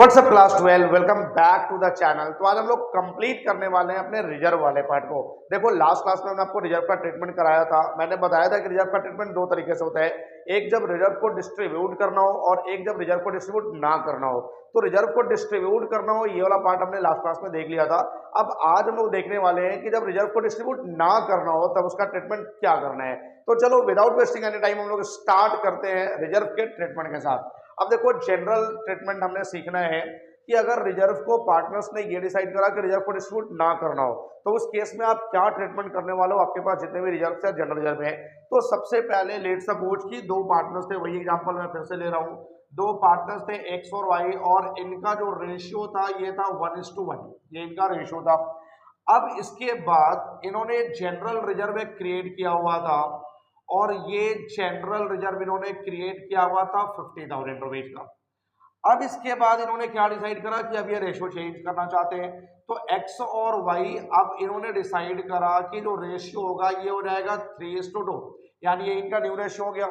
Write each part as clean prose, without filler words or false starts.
WhatsApp class 12 welcome back to the channel. तो आज हम लोग कंप्लीट करने वाले हैं अपने रिजर्व वाले पार्ट को। देखो लास्ट क्लास में हमने आपको रिजर्व का ट्रीटमेंट कराया था। मैंने बताया था कि रिजर्व का ट्रीटमेंट दो तरीके से होता है, एक जब रिजर्व को डिस्ट्रीब्यूट करना हो और एक जब रिजर्व को डिस्ट्रीब्यूट ना करना हो। तो रिजर्व को डिस्ट्रीब्यूट करना हो ये वाला पार्ट हमने लास्ट क्लास में देख लिया था। अब आज हम लोग देखने वाले हैं कि जब रिजर्व को डिस्ट्रीब्यूट ना करना हो तब उसका ट्रीटमेंट क्या करना है। तो चलो विदाउट वेस्टिंग एनी टाइम हम लोग स्टार्ट करते हैं रिजर्व के ट्रीटमेंट के साथ। अब देखो जनरल ट्रीटमेंट हमने सीखना है कि अगर रिजर्व को पार्टनर्स ने ये डिसाइड करा कि रिजर्व को डिस्ट्रीब्यूट ना करना हो तो उस केस में आप क्या ट्रीटमेंट करने वाले हो। आपके पास जितने भी रिजर्व या जनरल रिजर्व है, तो सबसे पहले लेट सपोज कि दो पार्टनर्स थे, वही एग्जांपल मैं फिर से ले रहा हूं। दो पार्टनर्स थे एक्स और वाई और इनका जो रेशियो था ये था 1:1, ये इनका रेशियो था। अब इसके बाद इन्होंने जनरल रिजर्व एक क्रिएट किया हुआ था और ये जनरल रिजर्व इन्होंने क्रिएट किया हुआ था 50,000 रुपीज का। अब इसके बाद इन्होंने क्या डिसाइड करा कि अब ये रेशो चेंज करना चाहते हैं। तो x और y अब इन्होंने डिसाइड करा कि जो रेशियो होगा ये हो जाएगा 3:2, यानी ये इनका न्यू रेशियो हो गया।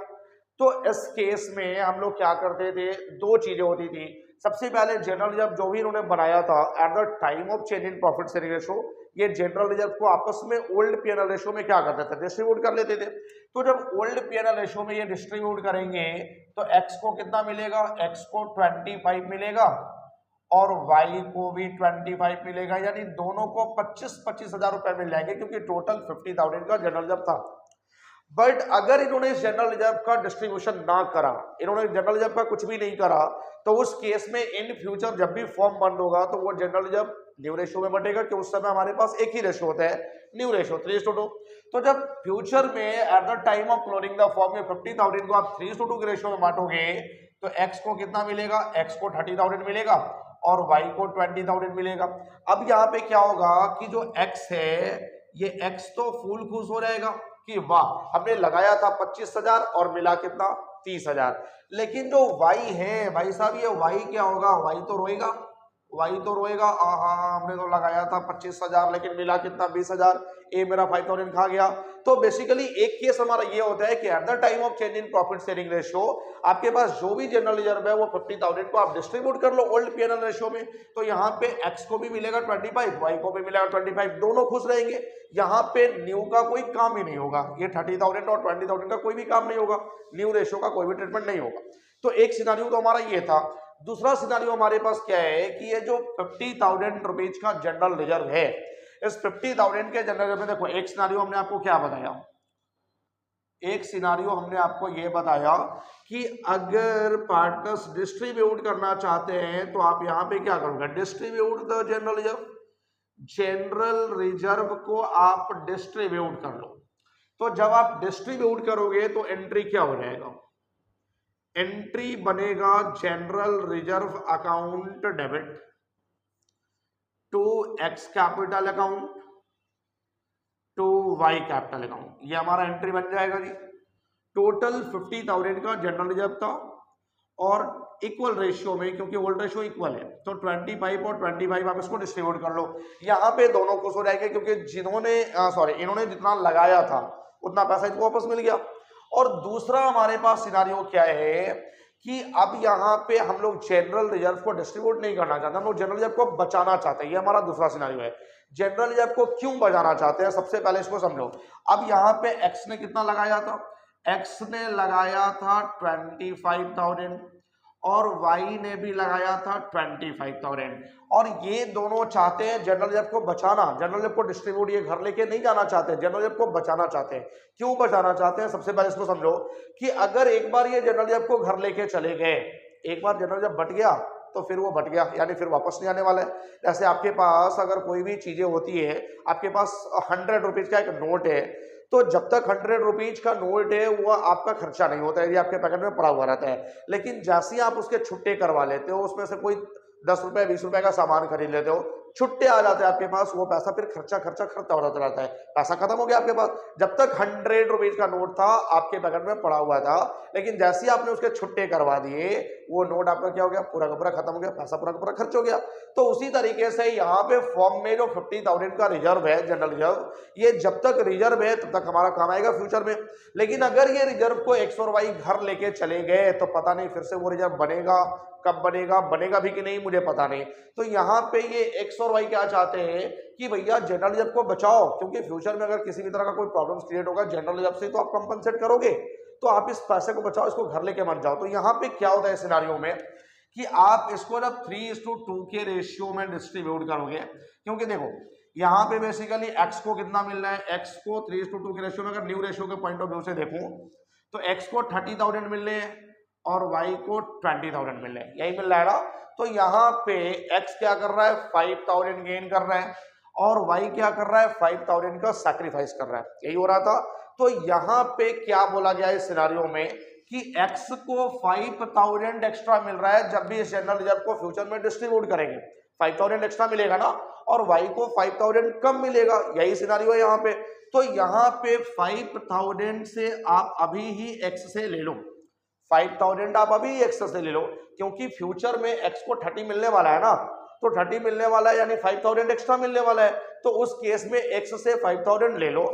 तो इस केस में हम लोग क्या करते थे, दो चीजें होती थी। सबसे पहले जनरल रिजर्व जो भी इन्होंने बनाया था at the time of change in profit sharing ratio, ये जनरल रिजर्व को आपस में ओल्ड पीएनएल रेशो में क्या करते थे, डिस्ट्रीब्यूट कर लेते थे। तो जब ओल्ड पीएनएल रेशो में ये डिस्ट्रीब्यूट करेंगे तो x को कितना मिलेगा, x को 25 मिलेगा और y को भी 25 मिलेगा, यानी दोनों को 25-25 हजार रुपए मिल जाएंगे क्योंकि टोटल 50,000 का जनरल रिजर्व था। बट अगर इन्होंने जनरल रिजर्व का डिस्ट्रीब्यूशन ना करा, इन्होंने जनरल रिजर्व का कुछ भी नहीं करा, तो उस केस में इन फ्यूचर जब भी फॉर्म बंद होगा तो वो जनरल रिजर्व न्यू रेशियो में बटेगा कि उस समय हमारे पास एक ही रेशियो होता है, न्यू रेशियो 3:2। तो जब फ्यूचर में at the time of closing the form में 50,000 को आप 3:2 के रेशियो में बांटोगे तो x को कितना मिलेगा, x को 30,000 मिलेगा और y को 20,000 मिलेगा। अब यहाँ पे क्या होगा कि जो x है ये x तो फुल खुश हो जाएगा कि वाह हमने लगाया था 25,000 और मिला कितना 30,000। लेकिन जो y है भाई साहब, ये y क्या होगा, y तो रोएगा, हमने तो लगाया था 25,000 लेकिन मिला कितना 20,000, ए मेरा 5,000 खा गया। तो बेसिकली एक केस हमारा ये होता है कि at the time of change in profit sharing ratio आपके पास जो भी जनरल रिजर्व है वो 50,000 को आप डिस्ट्रीब्यूट कर लो ओल्ड पीएनएल रेशियो में। तो यहाँ पे x को भी मिलेगा 25, y को भी मिलेगा 25, दोनों खुश रहेंगे। यहाँ पे न्यू का कोई काम ही नहीं होगा, ये 30,000 और 20,000 का कोई भी काम नहीं होगा, न्यू रेशियो का कोई भी ट्रीटमेंट नहीं होगा। तो एक सिनारियो तो हमारा ये था। दूसरा सिनारियो हमारे पास क्या है कि ये जो 50,000 रुपीज का जनरल रिजर्व है, इस 50,000 के जनरल रिजर्व में देखो एक सिनारियो हमने आपको क्या बताया, एक सिनारियो हमने आपको ये बताया कि अगर पार्टनर्स डिस्ट्रीब्यूट करना चाहते हैं तो आप यहां पे क्या करोगे, distribute the general reserve, general reserve को आप डिस्ट्रीब्यूट कर लो। तो जब आप डिस्ट्रीब्यूट करोगे तो एंट्री क्या हो जाएगा, एंट्री बनेगा general reserve account debit to X capital account to Y capital account, ये हमारा एंट्री बन जाएगा जी। टोटल 50,000 का जनरल रिजर्व था और इक्वल रेशियो में, क्योंकि ओल्ड रेशियो इक्वल है तो 25 और 25 आप इसको डिस्ट्रीब्यूट कर लो। यहाँ पे दोनों खुश हो जाएंगे क्योंकि जिन्होंने इन्होंने जितना लगाया था उतना पैसा इनको वापस मिल गया। और दूसरा हमारे पास सिनारियो क्या है कि अब यहाँ पे हम लोग जनरल रिजर्व को डिस्ट्रीब्यूट नहीं करना चाहते, हम लोग जनरल रिजर्व को बचाना चाहते हैं। ये हमारा दूसरा सिनारियो है। जनरल रिजर्व को क्यों बचाना चाहते हैं, सबसे पहले इसको समझो। अब यहाँ पे x ने कितना लगाया था, x ने लगाया था 25,000 और y ने भी लगाया था 25,000 और ये दोनों चाहते हैं जनरल रिजर्व को बचाना, जनरल रिजर्व को डिस्ट्रीब्यूट ये घर लेके नहीं जाना चाहते, जनरल रिजर्व को बचाना चाहते हैं। क्यों बचाना चाहते हैं, सबसे पहले इसको समझो कि अगर एक बार ये जनरल रिजर्व को घर लेके चले गए, एक बार जनरल रिजर्व बट गया तो फिर वो बट गया, यानी फिर वापस नहीं आने वाला है। जैसे आपके पास अगर कोई भी चीजें होती है, आपके पास 100 रुपीज का एक नोट है, तो जब तक 100 रुपीज का नोट है वो आपका खर्चा नहीं होता है, ये आपके पैकेट में पड़ा हुआ रहता है। लेकिन जैसे ही आप उसके छुट्टे करवा लेते हो, उसमें से कोई 10 रुपए 20 रुपए का सामान खरीद लेते हो, छुट्टे आ जाते हैं आपके पास, वो पैसा फिर खर्चा हो जाता रहता है, पैसा खत्म हो गया आपके पास। जब तक 100 रुपीज का नोट था आपके पैकेट में पड़ा हुआ था, लेकिन जैसे ही आपने उसके छुट्टे करवा दिए वो नोट आपका क्या हो गया, पूरा का पूरा खत्म हो गया, पैसा पूरा का पूरा खर्च हो गया। तो उसी तरीके से यहाँ पे फॉर्म में जो 50,000 का रिजर्व है जनरल रिजर्व, ये जब तक रिजर्व है तब तक हमारा काम आएगा फ्यूचर में। लेकिन अगर ये रिजर्व को एक्स और वाई घर लेके चले गए तो पता नहीं फिर से वो रिजर्व बनेगा कब बनेगा, बनेगा भी कि नहीं मुझे पता नहीं। तो यहाँ पे ये एक्स और वाई क्या चाहते हैं कि भैया जनरल रिजर्व को बचाओ, क्योंकि फ्यूचर में अगर किसी भी तरह का कोई प्रॉब्लम क्रिएट होगा जनरल रिजर्व से तो आप कंपनसेट करोगे, तो आप इस पैसे को बचाओ, इसको घर लेके मत जाओ। तो यहाँ पे क्या होता है सिनेरियो में कि आप इसको ना 3:2 के रेशियो में डिस्ट्रीब्यूट करोगे, क्योंकि देखो यहाँ पे बेसिकली x को कितना मिल रहा है, x को 3:2 के रेशियो में अगर न्यू रेशियो के पॉइंट ऑफ व्यू से देखूं तो x को 30,000 मिल रहे हैं और y को 20,000 मिल रहे हैं, यही मिल रहा है ना। तो यहाँ पे x क्या कर रहा है 5,000 गेन कर रहा है और y क्या कर रहा है 5,000 का सैक्रिफाइस कर रहा है, यही हो रहा था। तो यहाँ पे क्या बोला गया इस सिनेरियो में कि x को 5,000 एक्स्ट्रा मिल रहा है जब भी इस जनरल रिजर्व को फ्यूचर में डिस्ट्रीब्यूट करेंगे, 5,000 एक्स्ट्रा मिलेगा ना, और y को 5,000 कम मिलेगा, यही सिनेरियो है यहाँ पे। तो यहाँ पे 5,000 से आप अभी ही x से ले लो, 5,000 आप अभी x से ले लो, क्योंकि फ्यूचर में x को 30 मिलने वाला है ना, तो 30 मिलने वाला है यानी 5,000 एक्स्ट्रा मिलने वाला है। तो उस केस में x से 5,000 ले लो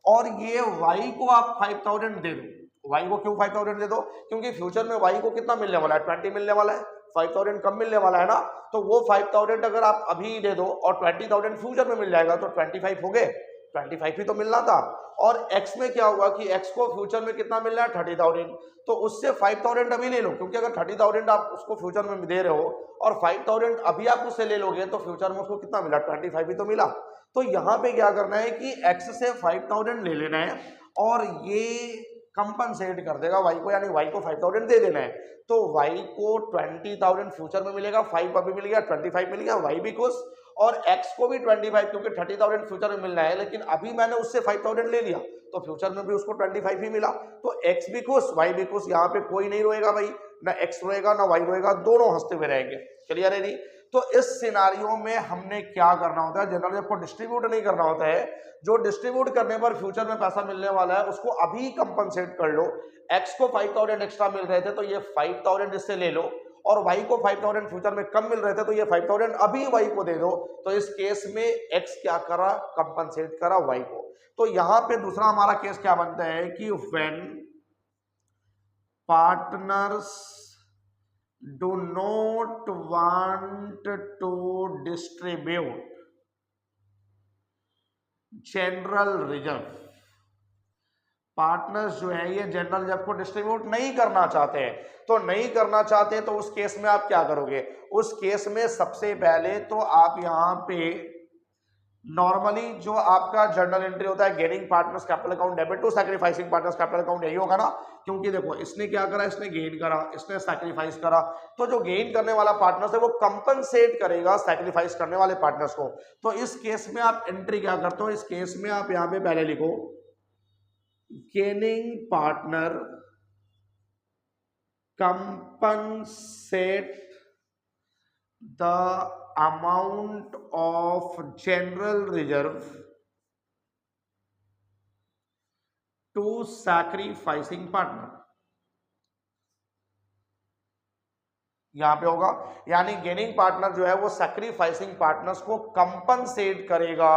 और ये y को आप 5,000 दे दो। y को क्यों 5,000 दे दो, क्योंकि फ्यूचर में y को कितना मिलने वाला है 20 मिलने वाला है, 5,000 कम मिलने वाला है ना। तो वो 5,000 अगर आप अभी दे दो और 20,000 फ्यूचर में मिल जाएगा तो 25 हो गए, 25 ही तो मिलना था। और x में क्या होगा कि x को फ्यूचर में कितना मिल रहा है 30,000, तो उससे 5,000 अभी ले लो, क्योंकि अगर 30,000 आप उसको फ्यूचर में दे रहे हो और 5,000 अभी आप उससे ले लोगे तो फ्यूचर में उसको कितना मिला 25 ही तो मिला। तो यहाँ पे क्या करना है कि x से 5,000 ले लेना है और ये कंपनसेट कर देगा y को, यानी y को 5,000 दे देना है। तो y को 20,000 फ्यूचर में मिलेगा, 5 अभी मिल गया, 25 मिल गया, y भी खुश और x को भी 25, क्योंकि 30,000 फ्यूचर में मिलना है लेकिन अभी मैंने उससे 5,000 ले लिया तो फ्यूचर में भी उसको 25 ही मिला, तो x भी खुश y भी खुश। यहाँ पे कोई नहीं रोएगा भाई, ना x रोएगा ना y रोएगा, दोनों हंसते हुए रहेंगे। क्लियर है नहीं। तो इस सिनारियो में हमने क्या करना होता है, जनरल रिजर्व को डिस्ट्रीब्यूट नहीं करना होता है, जो डिस्ट्रीब्यूट करने पर फ्यूचर में पैसा मिलने वाला है उसको अभी कंपनसेट कर लो। x को 5,000 एक्स्ट्रा मिल रहे थे तो ये 5,000 इससे ले लो और y को 5,000 फ्यूचर में कम मिल रहे थे तो ये 5,000 अभी y को दे दो। तो इस केस में x क्या करा कंपनसेट करा y को। तो यहाँ पे दूसरा हमारा केस क्या बनता है कि when partners do not want to distribute general reserve, partners जो है ये जनरल रिजर्व को डिस्ट्रीब्यूट नहीं करना चाहते हैं, तो नहीं करना चाहते तो उस केस में आप क्या करोगे, उस केस में सबसे पहले तो आप यहाँ पे नॉर्मली जो आपका जर्नल एंट्री होता है gaining partners capital account debit to sacrificing partners capital account, यही होगा ना। क्योंकि देखो इसने क्या करा, इसने गेन करा, इसने सैक्रिफाइस करा, तो जो गेन करने वाला पार्टनर्स है वो कंपनसेट करेगा सैक्रिफाइस करने वाले पार्टनर्स को। तो इस केस में आप एंट्री क्या करते हो, इस केस में आप यहाँ पे पहले लिखो gaining partner compensate the amount of general reserve to sacrificing partner, यहां पे होगा यानी गेनिंग पार्टनर जो है वो सैक्रिफाइसिंग पार्टनर्स को कंपनसेट करेगा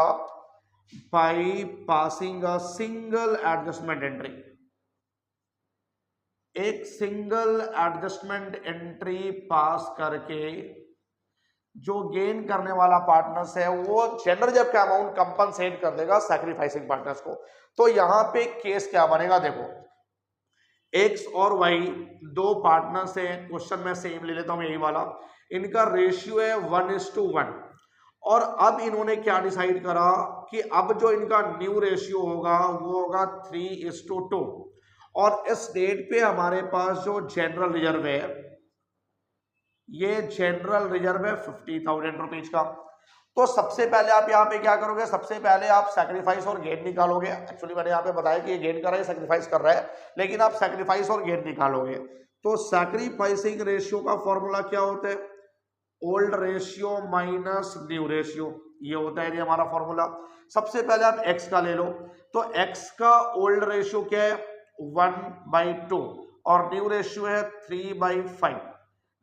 by passing a single adjustment entry, एक सिंगल एडजस्टमेंट एंट्री पास करके जो गेन करने वाला पार्टनर्स है वो जनरल रिजर्व का अमाउंट कंपनसेट कर देगा सैक्रिफाइसिंग पार्टनर्स को। तो यहां पे केस क्या बनेगा, देखो x और y दो पार्टनर्स हैं, क्वेश्चन में सेम ले लेता हूं यही वाला, इनका रेशियो है 1:1 और अब इन्होंने क्या डिसाइड करा कि अब जो इनका न्यू रेशियो होगा वो होगा 3:2 और इस डेट पे हमारे पास जो जनरल रिजर्व है ये जनरल रिजर्व है 50,000 रुपीज का। तो सबसे पहले आप यहाँ पे क्या करोगे, सबसे पहले आप सैक्रिफाइस और गेन निकालोगे। एक्चुअली मैंने यहाँ पे बताया कि ये गेन कर रहा है सैक्रिफाइस कर रहा है, लेकिन आप सैक्रिफाइस और गेन निकालोगे। तो सैक्रिफाइसिंग रेशियो का फॉर्मूला क्या होता है, old ratio minus new ratio, ये होता है हमारा फॉर्मूला। सबसे पहले आप x का ले लो, तो x का ओल्ड रेशियो क्या है 1/2 और न्यू रेशियो है 3/5।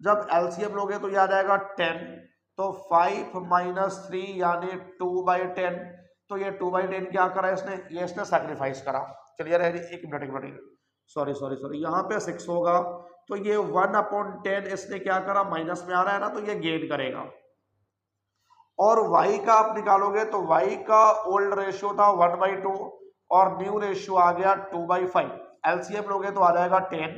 जब एलसीएम लोगे तो याद आएगा 10, तो 5 - 3 यानी 2/10, तो ये 2/10 क्या करा इसने, ये इसने सैक्रिफाइस करा। क्लियर है, एक मिनट सॉरी सॉरी सॉरी, यहाँ पे 6 होगा, तो ये 1/10 इसने क्या करा, माइनस में आ रहा है ना, तो ये गेन करेगा। और y का आप निकालोगे तो y का ओल्ड रेशियो था 1/2 और न्यू रेशियो आ गया 2/5, एलसीएम लोगे तो आ जाएगा 10,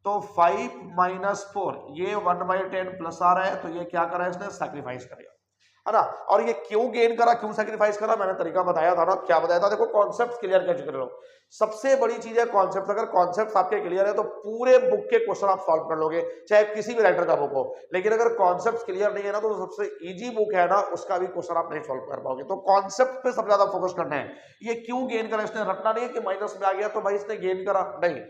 तो 5 माइनस 4, ये 1/10 प्लस आ रहा है, तो ये क्या करा है इसने, सैक्रिफाइस करेगा, है ना। और ये क्यों गेन करा, क्यों सैक्रिफाइस करा, मैंने तरीका बताया था ना, क्या बताया था, देखो कॉन्सेप्ट क्लियर कर लो, सबसे बड़ी चीज है कॉन्सेप्ट। अगर कॉन्सेप्ट आपके क्लियर है तो पूरे बुक के क्वेश्चन आप सॉल्व कर लोगे, चाहे किसी भी राइटर का बुक हो। लेकिन अगर कॉन्सेप्ट क्लियर नहीं है ना, तो सबसे इजी बुक है ना, उसका भी क्वेश्चन आप नहीं सॉल्व कर पाओगे। तो कॉन्सेप्ट पे सबसे ज्यादा फोकस करना है। ये क्यों गेन करा, इसने रटना नहीं है कि माइनस में आ गया तो भाई इसने गेन करा, नहीं।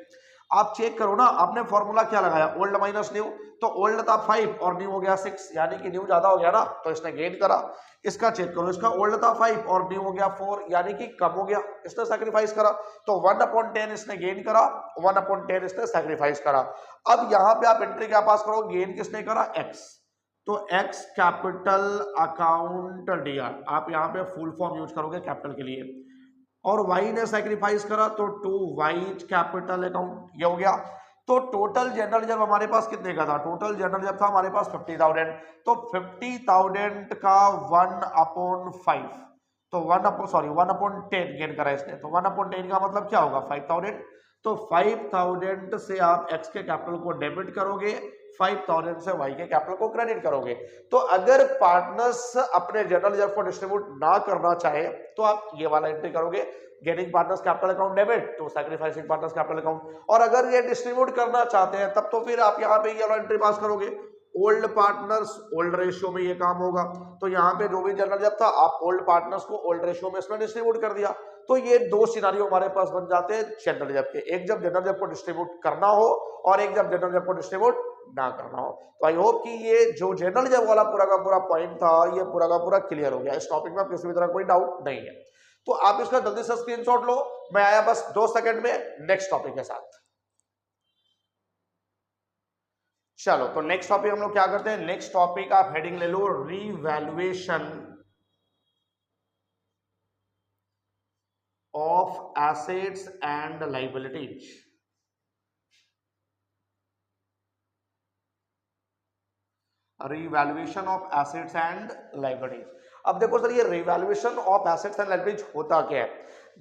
आप चेक करो ना, आपने फॉर्मूला क्या लगाया, ओल्ड माइनस न्यू, तो ओल्ड था 5 और न्यू हो गया 6, यानी कि न्यू ज्यादा हो गया ना, तो इसने गेन करा। इसका चेक करो, इसका ओल्ड था 5 और न्यू हो गया 4, यानी कि कम हो गया, इसने सैक्रिफाइस करा। तो 1/10 इसने गेन करा, 1/10 इसने सैक्रिफाइस करा। अब यहां पे आप एंट्री क्या पास करो, गेन किसने करा, एक्स, तो एक्स कैपिटल अकाउंट डीआर, आप यहां पे फुल फॉर्म यूज करोगे कैपिटल के लिए। और y ने सैक्रिफाइस करा तो 2y कैपिटल अकाउंट, ये हो गया। तो टोटल जनरल जब हमारे पास कितने का था, टोटल जनरल जब था हमारे पास 50,000, तो 50,000 का 1/5, तो 1/10 गेन करा इसने, तो 1/10 का मतलब क्या होगा, 5,000। तो 5,000 से आप x के कैपिटल को डेबिट करोगे, 5,000 से y के कैपिटल को क्रेडिट करोगे। तो अगर पार्टनर्स अपने जनरल रिजर्व को डिस्ट्रीब्यूट ना करना चाहे तो आप ये वाला एंट्री करोगे, gaining partners capital account debit तो सैक्रिफाइसिंग पार्टनर्स कैपिटल अकाउंट। और अगर ये डिस्ट्रीब्यूट करना चाहते हैं तब तो फिर आप यहाँ पे ये वाला एंट्री पास करोगे, ओल्ड पार्टनर्स ओल्ड रेशियो में ये काम होगा। तो यहाँ पे जो भी जनरल जब था आप ओल्ड पार्टनर्स को ओल्ड रेशियो में इसमें डिस्ट्रीब्यूट कर दिया। तो ये दो सिनारियो हमारे पास बन जाते हैं जनरल जब के, एक जब जनरल जब को डिस्ट्रीब्यूट करना हो और एक जब जनरल जब को डिस्ट्रीब्यूट ना करना हो। तो आई होप कि ये जो जनरल जब वाला पूरा का पूरा पॉइंट था ये पूरा का पूरा क्लियर हो गया। इस टॉपिक में किसी भी तरह कोई डाउट नहीं है, तो आप इसका जल्दी से स्क्रीनशॉट लो। मैं आया बस 2 सेकंड में नेक्स्ट टॉपिक के साथ। चलो तो नेक्स्ट टॉपिक हम लोग क्या करते हैं, नेक्स्ट टॉपिक आप हेडिंग ले लो, revaluation of assets and liabilities. Revaluation of assets and liabilities. अब देखो सर, ये revaluation of assets and liabilities होता क्या है,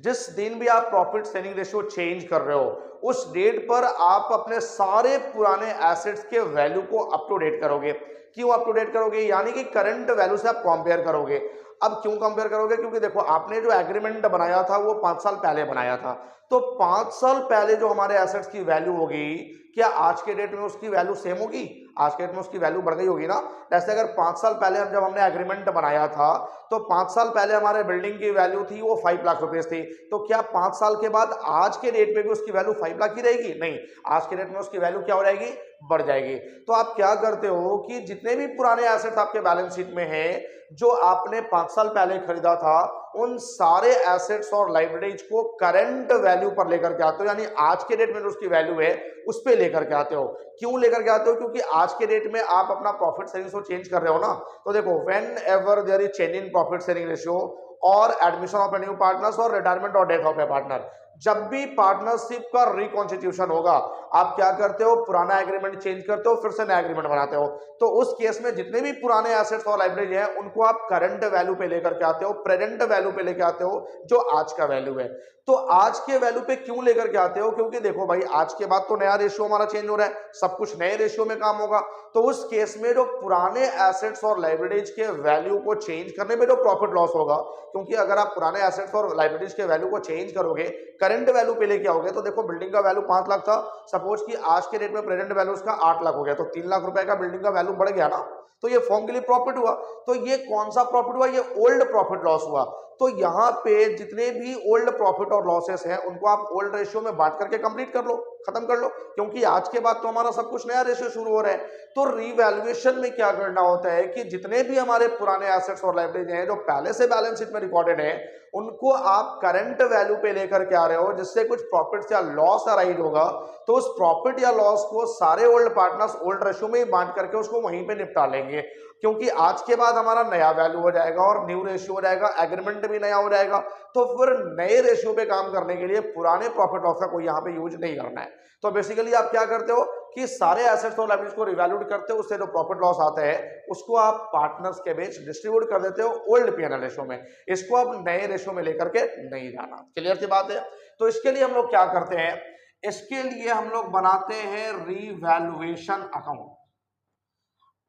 जिस दिन भी आप प्रॉफिट सेलिंग रेशियो चेंज कर रहे हो उस डेट पर आप अपने सारे पुराने एसेट्स के वैल्यू को अप टू डेट करोगे। क्यों अप टू डेट करोगे, यानी कि करंट वैल्यू से आप कंपेयर करोगे। अब क्यों कंपेयर करोगे, क्योंकि देखो आपने जो एग्रीमेंट बनाया था वो 5 साल पहले बनाया था, तो 5 साल पहले जो हमारे एसेट्स की वैल्यू होगी, क्या आज के डेट में उसकी वैल्यू सेम होगी, आज के डेट में उसकी वैल्यू बढ़ गई होगी ना। जैसे अगर 5 साल पहले जब हमने एग्रीमेंट बनाया था तो 5 साल पहले हमारे बिल्डिंग की वैल्यू थी वो 5 लाख रुपए थी, तो क्या 5 साल के बाद आज के डेट में भी उसकी वैल्यू 5 लाख ही रहेगी, नहीं, आज के डेट में उसकी वैल्यू क्या हो जाएगी, बढ़ जाएगी। तो आप क्या करते हो कि जितने भी पुराने एसेट्स आपके बैलेंस शीट में हैं जो आपने 5 साल पहले खरीदा था, उन सारे एसेट्स और लायबिलिटीज को करंट वैल्यू पर लेकर के आते हो, यानी आज के डेट में जो उसकी वैल्यू है उस पे लेकर के आते हो। क्यों लेकर के आते हो, क्योंकि आज के डेट में आप अपना प्रॉफिट शेयरिंग रेशियो चेंज कर रहे हो ना। तो देखो, whenever there is change in profit sharing ratio और admission of a new partners और रिटायरमेंट और डेथ ऑफ ए पार्टनर, जब भी पार्टनरशिप का रिकॉन्स्टिट्यूशन होगा आप क्या करते हो, पुराना एग्रीमेंट चेंज करते हो, फिर से नया एग्रीमेंट बनाते हो। तो उस केस में जितने भी पुराने एसेट्स और लायबिलिटी हैं उनको आप करंट वैल्यू पे लेकर के आते हो, प्रेजेंट वैल्यू पे लेकर आते हो जो आज का वैल्यू है। तो आज के वैल्यू पे क्यों लेकर के आते हो, क्योंकि देखो भाई आज के बाद तो नया रेशियो हमारा चेंज हो रहा है, सब कुछ नए रेशियो में काम होगा। तो उस केस में जो पुराने एसेट्स और लायबिलिटीज के वैल्यू को चेंज करने में जो प्रॉफिट लॉस होगा, क्योंकि अगर आप पुराने एसेट्स और लायबिलिटीज के वैल्यू को चेंज करोगे, करंट वैल्यू पे लेके आओगे, तो देखो बिल्डिंग का वैल्यू 5 लाख था, सपोज कि आज के डेट में प्रेजेंट वैल्यू उसका 8 लाख हो गया, तो 3 लाख रुपए का बिल्डिंग का वैल्यू बढ़ गया ना, तो ये फर्म के लिए प्रॉफिट हुआ। तो ये कौन सा प्रॉफिट हुआ, ये ओल्ड प्रॉफिट लॉस हुआ। तो यहाँ पे जितने भी ओल्ड प्रॉफिट और लॉसेस हैं उनको आप ओल्ड रेशियो में बांट करके कंप्लीट कर लो, खत्म कर लो, क्योंकि आज के बाद तो हमारा सब कुछ नया रेशियो शुरू हो रहा है। तो रीवैल्यूएशन में क्या करना होता है कि जितने भी हमारे पुराने एसेट्स और लायबिलिटीज हैं जो पहले से बैलेंस शीट में रिकॉर्डेड है, उनको आप करंट वैल्यू पे लेकर के आ रहे हो, जिससे कुछ प्रॉफिट या लॉस अराइज होगा, तो उस उस प्रॉफिट या लॉस को सारे ओल्ड पार्टनर्स ओल्ड रेशियो में ही बांट करके उसको वहीं पे निपटा लेंगे, क्योंकि आज के बाद हमारा नया वैल्यू हो जाएगा और न्यू रेशियो हो जाएगा, एग्रीमेंट भी नया हो जाएगा, तो फिर नए रेशियो पे काम करने के लिए पुराने प्रॉफिट लॉस का कोई यहाँ पे यूज नहीं करना है। तो बेसिकली आप क्या करते हो कि सारे एसेट्स और लायबिलिटीज को रिवैल्यूड करते हो, उससे जो प्रॉफिट लॉस आता है उसको आप पार्टनर्स के बीच डिस्ट्रीब्यूट कर देते हो ओल्ड पीएनएल रेशियो में, इसको आप नए रेशियो में लेकर के नहीं जाना। क्लियर सी बात है। तो इसके लिए हम लोग क्या करते हैं, इसके लिए हम लोग बनाते हैं रीवैल्यूएशन अकाउंट।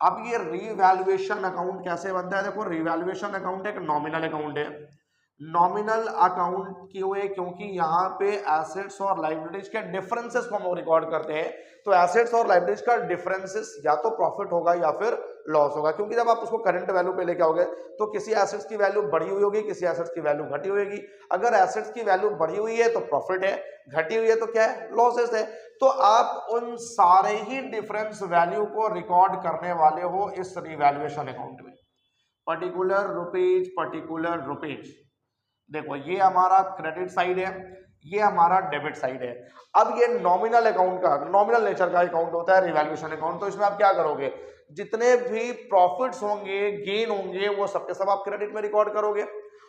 अब ये रीवैल्यूएशन अकाउंट कैसे बनता है, देखो रीवैल्यूएशन अकाउंट एक नॉमिनल अकाउंट है। नॉमिनल अकाउंट क्यों है, क्योंकि यहाँ पे एसेट्स और लायबिलिटीज के डिफरेंसेस को हम लोग रिकॉर्ड करते हैं। तो एसेट्स और लायबिलिटीज का डिफरेंसेस या तो प्रॉफिट होगा या फिर लॉस होगा, क्योंकि जब आप उसको करंट वैल्यू पे लेके आओगे तो किसी एसेट्स की वैल्यू बढ़ी हुई होगी, किसी एसेट्स की वैल्यू घटी हुई होगी। अगर एसेट्स की वैल्यू बढ़ी हुई है तो प्रॉफिट है, घटी हुई है तो क्या है, लॉसेस है। तो आप उन सारे ही डिफरेंस वैल्यू को रिकॉर्ड करने वाले हो इस रिवैल्यूएशन अकाउंट में। पर्टिकुलर रुपीज देखो ये हमारा क्रेडिट साइड है, ये हमारा डेबिट साइड है। अब ये नॉमिनल अकाउंट का, नॉमिनल नेचर का अकाउंट होता है रिवैल्यूएशन अकाउंट। तो इसमें आप क्या करोगे, जितने भी प्रॉफिट्स होंगे, गेन होंगे, वो सबके सब आप क्रेडिट में रिकॉर्ड करोगे,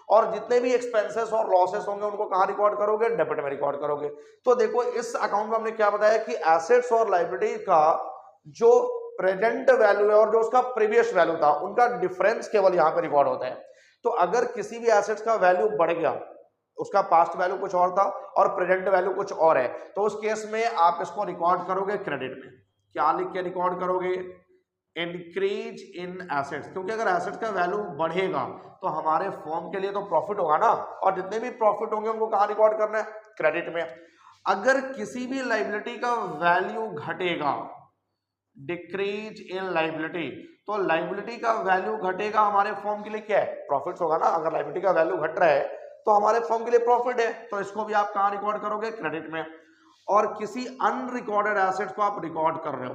और जितने भी एक्सपेंसेस और लॉसेस होंगे उनको कहां रिकॉर्ड करोगे, डेबिट में रिकॉर्ड करोगे। तो देखो इस अकाउंट में हमने क्या बताया कि एसेट्स और लायबिलिटी का जो प्रेजेंट वैल्यू है और जो उसका प्रीवियस वैल्यू था उनका डिफरेंस केवल यहां पे रिकॉर्ड होता है। तो अगर किसी भी एसेट्स का वैल्यू बढ़ गया, उसका पास्ट वैल्यू कुछ और था और प्रेजेंट वैल्यू कुछ और है, तो उस केस में आप इसको रिकॉर्ड करोगे क्रेडिट में। क्या लिख के रिकॉर्ड करोगे, इंक्रीज इन एसेट्स, क्योंकि अगर एसेट्स का वैल्यू बढ़ेगा तो हमारे फर्म के लिए तो प्रॉफिट होगा ना, और जितने भी प्रॉफिट होंगे उनको कहां रिकॉर्ड करना है, क्रेडिट में। अगर किसी भी लायबिलिटी का वैल्यू घटेगा, डिक्रीज इन लायबिलिटी, तो लायबिलिटी का वैल्यू घटेगा, हमारे फर्म के लिए क्या है, प्रॉफिट होगा ना। अगर लायबिलिटी का वैल्यू घट रहा है तो हमारे फर्म के लिए प्रॉफिट है, तो इसको भी आप कहां रिकॉर्ड करोगे, क्रेडिट में। और किसी अनरिकॉर्डेड एसेट्स को आप रिकॉर्ड कर रहे हो,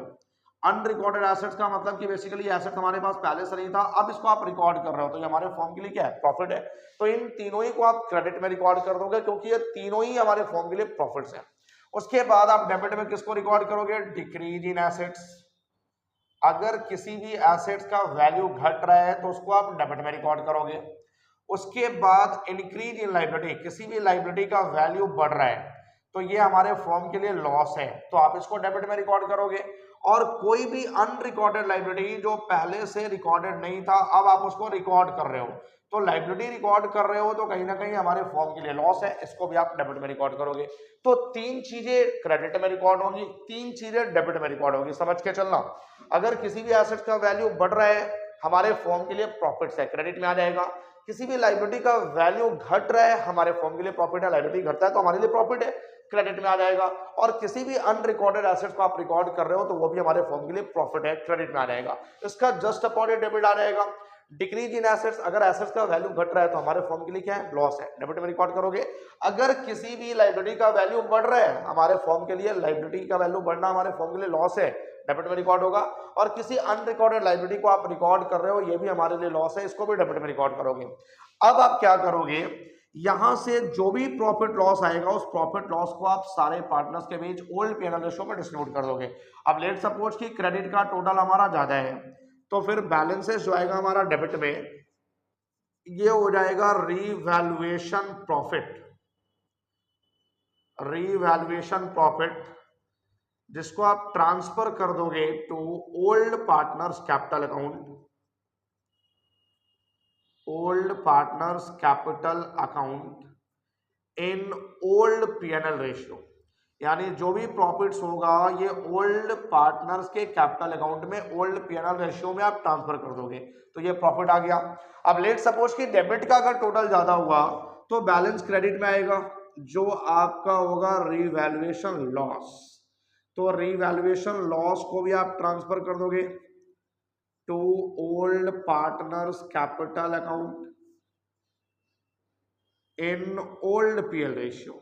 अनरिकॉर्डेड एसेट्स का मतलब कि बेसिकली एसेट हमारे पास पहले से नहीं था, अब इसको आप रिकॉर्ड कर रहे हो, तो ये हमारे फर्म के लिए क्या है, प्रॉफिट है। तो इन तीनों ही को आप क्रेडिट में रिकॉर्ड कर दोगे, क्योंकि ये तीनों ही हमारे फर्म के लिए प्रॉफिट्स है। उसके बाद आप डेबिट में किसको रिकॉर्ड करोगे, डिक्रीज इन एसेट्स। अगर किसी भी एसेट्स का वैल्यू घट रहा है तो उसको आप डेबिट में रिकॉर्ड करोगे। उसके बाद इंक्रीज इन लायबिलिटी, किसी भी लायबिलिटी का वैल्यू बढ़ रहा है तो ये हमारे फर्म के लिए लॉस है, तो आप इसको डेबिट में रिकॉर्ड करोगे। और कोई भी अनरिकॉर्डेड लायबिलिटी जो पहले से रिकॉर्डेड नहीं था, अब आप उसको रिकॉर्ड कर रहे हो, तो लायबिलिटी रिकॉर्ड कर रहे हो तो कहीं ना कहीं हमारे फर्म के लिए लॉस है, इसको भी आप डेबिट में रिकॉर्ड करोगे। तो तीन चीजें क्रेडिट में रिकॉर्ड होंगी, तीन चीजें डेबिट में रिकॉर्ड होगी, समझ के चलना। अगर किसी भी एसेट का वैल्यू बढ़ रहा है, हमारे फर्म के लिए प्रॉफिट है, क्रेडिट में आ जाएगा। किसी भी लायबिलिटी का वैल्यू घट रहा है, हमारे फर्म के लिए प्रॉफिट है, लायबिलिटी घटता है तो हमारे लिए प्रॉफिट है, क्रेडिट में आ जाएगा। और किसी भी अनरिकॉर्डेड एसेट्स को आप रिकॉर्ड कर रहे हो तो वो भी हमारे फर्म के लिए प्रॉफिट है, क्रेडिट में आ जाएगा। इसका जस्ट अपॉन डेबिट आ जाएगा। डिक्रीज इन एसेट्स, अगर एसेट्स का वैल्यू घट रहा है तो हमारे फर्म के लिए क्या है, लॉस है, डेबिट में रिकॉर्ड करोगे। अगर किसी भी लायबिलिटी का वैल्यू बढ़ रहा है, हमारे फर्म के लिए लायबिलिटी का वैल्यू बढ़ना हमारे फर्म के लिए लॉस है, डेबिट में रिकॉर्ड होगा। और किसी अनरिकॉर्डेड लायबिलिटी को आप रिकॉर्ड कर रहे हो, ये भी हमारे लिए लॉस है, इसको भी डेबिट में रिकॉर्ड करोगे। अब आप क्या करोगे, यहां से जो भी प्रॉफिट लॉस आएगा उस प्रॉफिट लॉस को आप सारे पार्टनर्स के बीच ओल्ड पीएनएल रेशियो में डिस्ट्रीब्यूट कर दोगे। अब लेट सपोज कि क्रेडिट का टोटल हमारा ज्यादा है, तो फिर बैलेंसेस जो आएगा हमारा डेबिट में, ये हो जाएगा रीवैल्यूएशन प्रॉफिट, रीवैल्यूएशन प्रॉफिट, जिसको आप ट्रांसफर कर दोगे to old partners capital account, old partners capital account in old PNL ratio. यानी जो भी प्रॉफिट्स होगा ये ओल्ड पार्टनर्स के कैपिटल अकाउंट में ओल्ड पीएनएल रेशियो में आप ट्रांसफर कर दोगे, तो ये प्रॉफिट आ गया। अब लेट सपोज कि डेबिट का अगर टोटल ज्यादा हुआ तो बैलेंस क्रेडिट में आएगा, जो आपका होगा रीवैल्यूएशन लॉस। तो रीवैल्यूएशन लॉस को भी आप ट्रांसफर कर दोगे to old partners capital account in old PL ratio,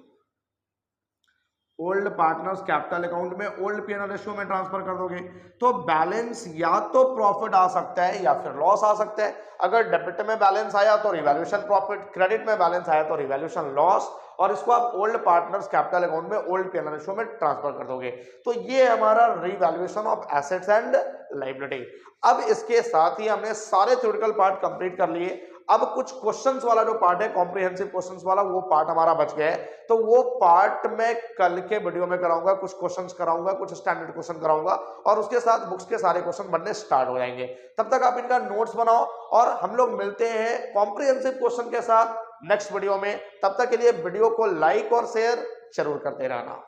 old partners capital account में ओल्ड P&L रेशियो में ट्रांसफर कर दोगे तो बैलेंस या तो प्रॉफिट आ सकता है या फिर लॉस आ सकता है। अगर डेबिट में बैलेंस आया तो रिवैल्यूएशन प्रॉफिट, क्रेडिट में बैलेंस आया तो रिवैल्यूएशन लॉस, और इसको आप ओल्ड पार्टनर्स कैपिटल अकाउंट में ओल्ड P&L रेशियो में ट्रांसफर कर दोगे। तो ये हमारा revaluation of assets and liability. अब इसके साथ ही हमने सारे थ्योरेटिकल पार्ट कंप्लीट कर लिए। अब कुछ क्वेश्चंस वाला जो पार्ट है, कॉम्प्रिहेंसिव क्वेश्चंस वाला, वो पार्ट हमारा बच गया है। तो वो पार्ट मैं कल के वीडियो में कराऊंगा, कुछ क्वेश्चंस कराऊंगा, कुछ स्टैंडर्ड क्वेश्चन कराऊंगा, और उसके साथ बुक्स के सारे क्वेश्चन बनने स्टार्ट हो जाएंगे। तब तक आप इनका नोट्स बनाओ और हम लोग मिलते हैं कॉम्प्रिहेंसिव क्वेश्चन के साथ नेक्स्ट वीडियो में। तब तक के लिए वीडियो को लाइक और शेयर जरूर करते रहना।